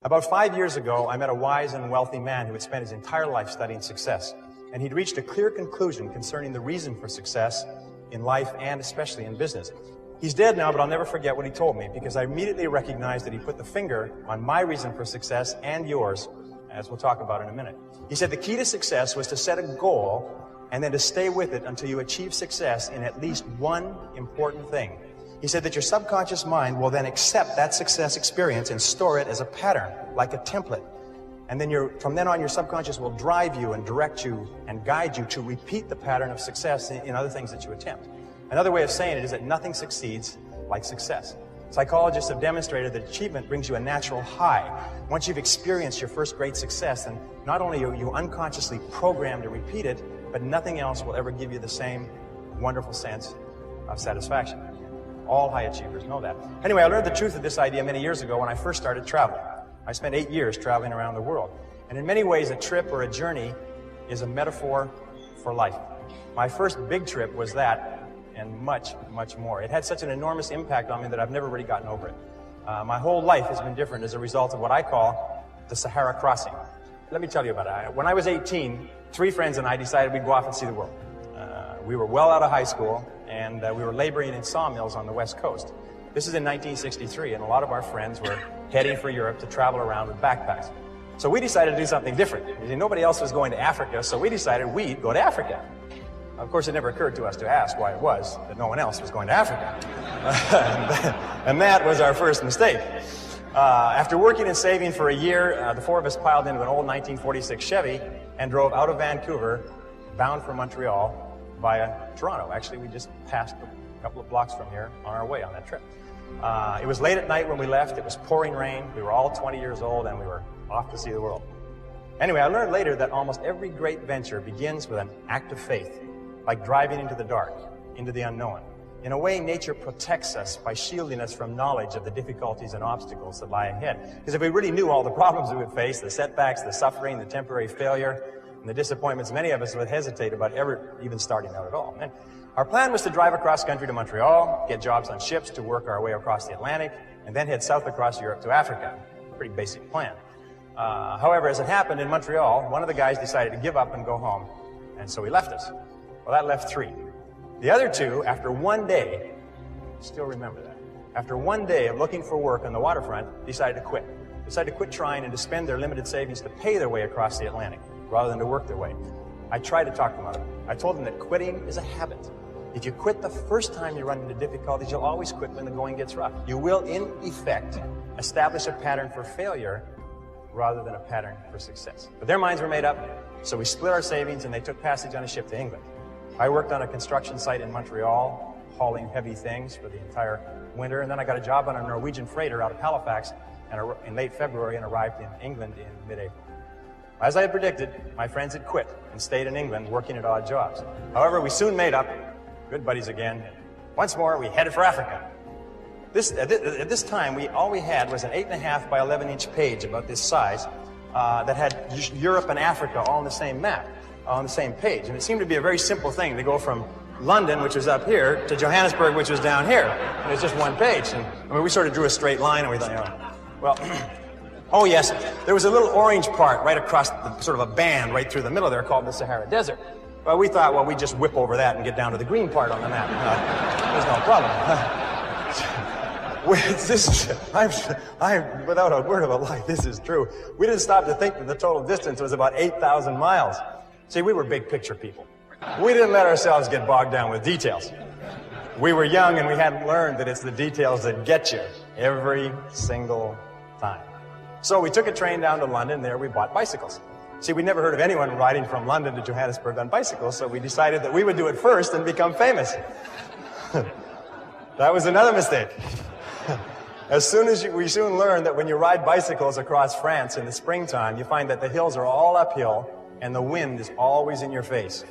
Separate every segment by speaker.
Speaker 1: About 5 years ago, I met a wise and wealthy man who had spent his entire life studying success. And he'd reached a clear conclusion concerning the reason for success in life and especially in business. He's dead now, but I'll never forget what he told me, because I immediately recognized that he put the finger on my reason for success and yours, as we'll talk about in a minute. He said the key to success was to set a goal and then to stay with it until you achieve success in at least one important thing. He said that your subconscious mind will then accept that success experience and store it as a pattern, like a template. And then from then on, your subconscious will drive you and direct you and guide you to repeat the pattern of success in other things that you attempt. Another way of saying it is that nothing succeeds like success. Psychologists have demonstrated that achievement brings you a natural high. Once you've experienced your first great success, then not only are you unconsciously programmed to repeat it, but nothing else will ever give you the same wonderful sense of satisfaction. All high achievers know that. Anyway, I learned the truth of this idea many years ago when I first started traveling. I spent 8 years traveling around the world. And in many ways, a trip or a journey is a metaphor for life. My first big trip was that, and much, much more. It had such an enormous impact on me that I've never really gotten over it. My whole life has been different as a result of what I call the Sahara crossing. Let me tell you about it. When I was 18, 3 friends and I decided we'd go off and see the world. We were well out of high school, and we were laboring in sawmills on the West Coast. This is in 1963, and a lot of our friends were heading for Europe to travel around with backpacks. So we decided to do something different. Nobody else was going to Africa, so we decided we'd go to Africa. Of course, it never occurred to us to ask why it was that no one else was going to Africa. And that was our first mistake. After working and saving for a year, the 4 of us piled into an old 1946 Chevy and drove out of Vancouver, bound for Montreal, via Toronto. Actually, we just passed a couple of blocks from here on our way on that trip. It was late at night when we left. It was pouring rain. We were all 20 years old, and we were off to see the world. Anyway, I learned later that almost every great venture begins with an act of faith, like driving into the dark, into the unknown. In a way, nature protects us by shielding us from knowledge of the difficulties and obstacles that lie ahead. Because if we really knew all the problems we would face, the setbacks, the suffering, the temporary failure, and the disappointments, many of us would hesitate about ever even starting out at all. And our plan was to drive across country to Montreal, get jobs on ships to work our way across the Atlantic, and then head south across Europe to Africa. Pretty basic plan. However, as it happened in Montreal, one of the guys decided to give up and go home, and so he left us. Well, that left 3. The other 2, after one day, still remember that, after one day of looking for work on the waterfront, decided to quit. Decided to quit trying and to spend their limited savings to pay their way across the Atlantic, rather than to work their way. I tried to talk them out of it. I told them that quitting is a habit. If you quit the first time you run into difficulties, you'll always quit when the going gets rough. You will, in effect, establish a pattern for failure rather than a pattern for success. But their minds were made up, so we split our savings and they took passage on a ship to England. I worked on a construction site in Montreal, hauling heavy things for the entire winter, and then I got a job on a Norwegian freighter out of Halifax in late February and arrived in England in mid-April. As I had predicted, my friends had quit and stayed in England working at odd jobs. However, we soon made up, good buddies again. Once more, we headed for Africa. At this time, all we had was an 8.5 by 11-inch page about this size that had Europe and Africa all on the same map, on the same page. And it seemed to be a very simple thing to go from London, which was up here, to Johannesburg, which was down here. And it was just one page. And I mean, we sort of drew a straight line, and we thought, well, oh yes, there was a little orange part right across sort of a band right through the middle there called the Sahara Desert. Well, we thought, well, we'd just whip over that and get down to the green part on the map. There's no problem. I'm without a word of a lie, this is true. We didn't stop to think that the total distance was about 8,000 miles. See, we were big picture people. We didn't let ourselves get bogged down with details. We were young and we hadn't learned that it's the details that get you every single time. So we took a train down to London, and there we bought bicycles. See, we'd never heard of anyone riding from London to Johannesburg on bicycles, so we decided that we would do it first and become famous. That was another mistake. We soon learned that when you ride bicycles across France in the springtime, you find that the hills are all uphill and the wind is always in your face.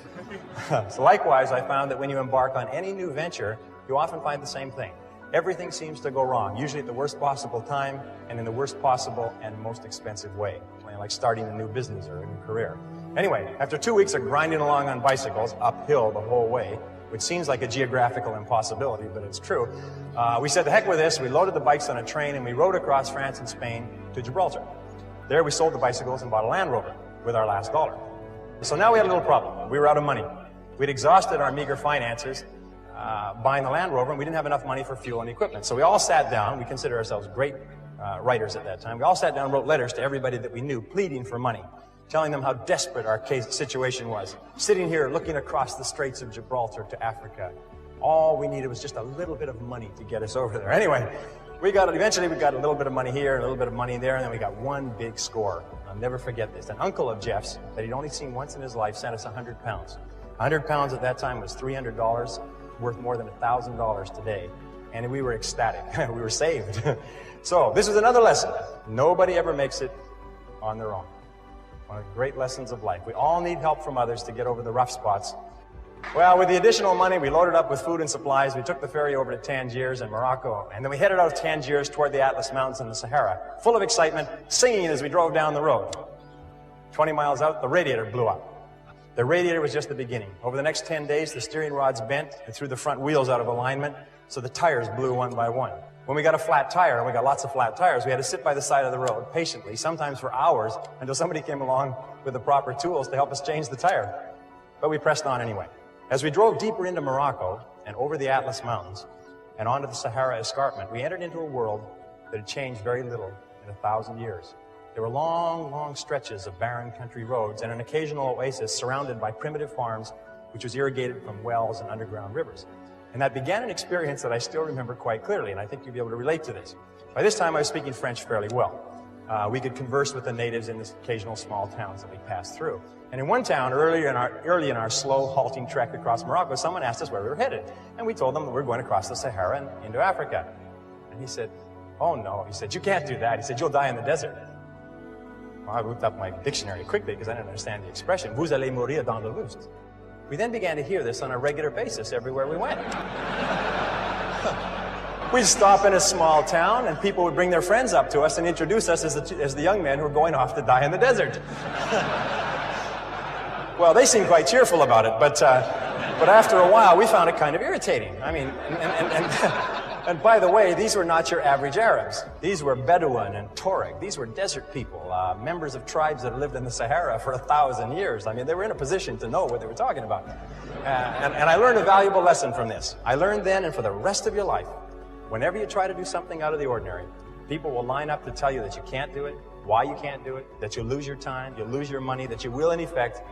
Speaker 1: So likewise, I found that when you embark on any new venture, you often find the same thing. Everything seems to go wrong, usually at the worst possible time and in the worst possible and most expensive way, like starting a new business or a new career. Anyway, after 2 weeks of grinding along on bicycles, uphill the whole way, which seems like a geographical impossibility, but it's true. We said, the heck with this. We loaded the bikes on a train and we rode across France and Spain to Gibraltar. There we sold the bicycles and bought a Land Rover with our last dollar. So now we had a little problem. We were out of money. We'd exhausted our meager finances buying the Land Rover, and we didn't have enough money for fuel and equipment. So we all sat down. We considered ourselves great writers at that time. We all sat down and wrote letters to everybody that we knew, pleading for money, telling them how desperate our situation was. Sitting here looking across the Straits of Gibraltar to Africa. All we needed was just a little bit of money to get us over there. Anyway, eventually we got a little bit of money here, a little bit of money there, and then we got one big score. I'll never forget this. An uncle of Jeff's that he'd only seen once in his life sent us 100 pounds. 100 pounds at that time was $300, worth more than $1,000 today. And we were ecstatic. We were saved. So this is another lesson. Nobody ever makes it on their own. One of the great lessons of life. We all need help from others to get over the rough spots. Well, with the additional money, we loaded up with food and supplies. We took the ferry over to Tangiers in Morocco, and then we headed out of Tangiers toward the Atlas Mountains and the Sahara, full of excitement, singing as we drove down the road. 20 miles out, the radiator blew up. The radiator was just the beginning. Over the next 10 days, the steering rods bent and threw the front wheels out of alignment, so the tires blew one by one. When we got a flat tire, and we got lots of flat tires, we had to sit by the side of the road patiently, sometimes for hours, until somebody came along with the proper tools to help us change the tire. But we pressed on anyway. As we drove deeper into Morocco and over the Atlas Mountains and onto the Sahara Escarpment, we entered into a world that had changed very little in 1,000 years. There were long, long stretches of barren country roads and an occasional oasis surrounded by primitive farms, which was irrigated from wells and underground rivers. And that began an experience that I still remember quite clearly, and I think you'll be able to relate to this. By this time, I was speaking French fairly well. We could converse with the natives in the occasional small towns that we passed through. And in one town, early in our slow, halting trek across Morocco, someone asked us where we were headed. And we told them that we were going across the Sahara and into Africa. And he said, "Oh no," he said, "you can't do that." He said, "You'll die in the desert." Well, I looked up my dictionary quickly because I didn't understand the expression. "Vous allez mourir dans le lust." We then began to hear this on a regular basis everywhere we went. We'd stop in a small town, and people would bring their friends up to us and introduce us as the young men who were going off to die in the desert. Well, they seemed quite cheerful about it, but after a while, we found it kind of irritating. I mean, and by the way, these were not your average Arabs. These were Bedouin and Tuareg. These were desert people, members of tribes that lived in the Sahara for 1,000 years. I mean, they were in a position to know what they were talking about. And I learned a valuable lesson from this. I learned then, and for the rest of your life, whenever you try to do something out of the ordinary, people will line up to tell you that you can't do it, why you can't do it, that you'll lose your time, you'll lose your money, that you will, in effect,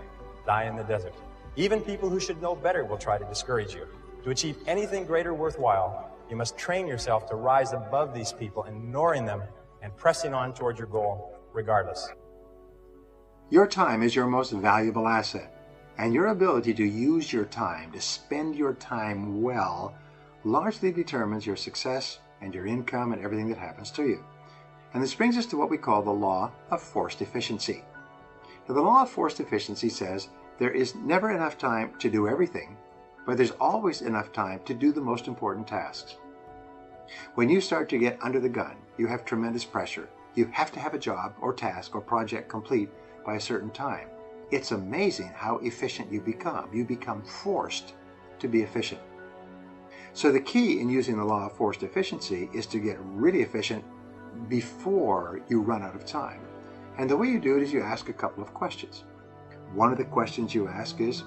Speaker 1: die in the desert. Even people who should know better will try to discourage you. To achieve anything greater worthwhile, you must train yourself to rise above these people, ignoring them and pressing on toward your goal regardless.
Speaker 2: Your time is your most valuable asset, and your ability to use your time, to spend your time well, largely determines your success and your income and everything that happens to you. And this brings us to what we call the law of forced efficiency. Now, the law of forced efficiency says there is never enough time to do everything, but there's always enough time to do the most important tasks. When you start to get under the gun, you have tremendous pressure. You have to have a job or task or project complete by a certain time. It's amazing how efficient you become. You become forced to be efficient. So the key in using the law of forced efficiency is to get really efficient before you run out of time. And the way you do it is you ask a couple of questions. One of the questions you ask is,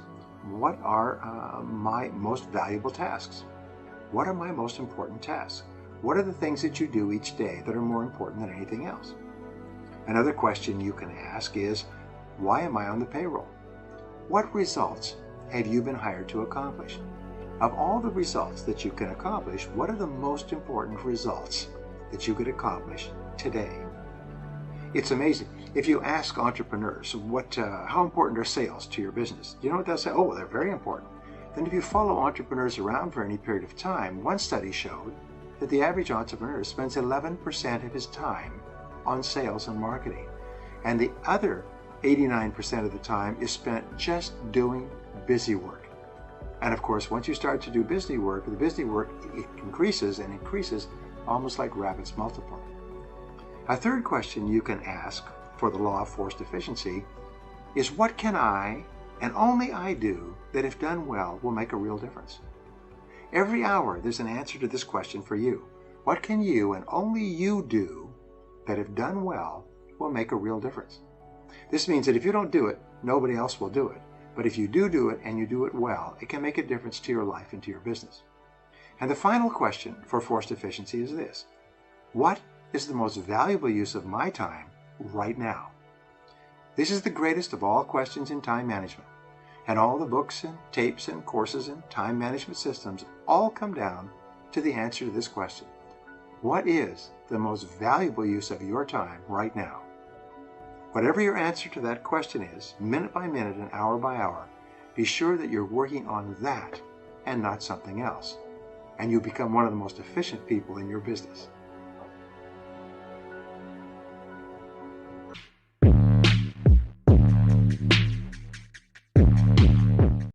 Speaker 2: what are my most valuable tasks? What are my most important tasks? What are the things that you do each day that are more important than anything else? Another question you can ask is, why am I on the payroll? What results have you been hired to accomplish? Of all the results that you can accomplish, what are the most important results that you could accomplish today? It's amazing. If you ask entrepreneurs, how important are sales to your business? You know what they'll say? Oh, they're very important. Then if you follow entrepreneurs around for any period of time, one study showed that the average entrepreneur spends 11% of his time on sales and marketing. And the other 89% of the time is spent just doing busy work. And of course, once you start to do busy work, the busy work it increases and increases almost like rabbits multiply. A third question you can ask for the law of forced efficiency is, what can I and only I do that, if done well, will make a real difference? Every hour there's an answer to this question for you. What can you and only you do that, if done well, will make a real difference? This means that if you don't do it, nobody else will do it. But if you do it and you do it well, it can make a difference to your life and to your business. And the final question for forced efficiency is this: what is the most valuable use of my time right now? This is the greatest of all questions in time management. And all the books and tapes and courses and time management systems all come down to the answer to this question: what is the most valuable use of your time right now? Whatever your answer to that question is, minute by minute and hour by hour, be sure that you're working on that and not something else. And you become one of the most efficient people in your business.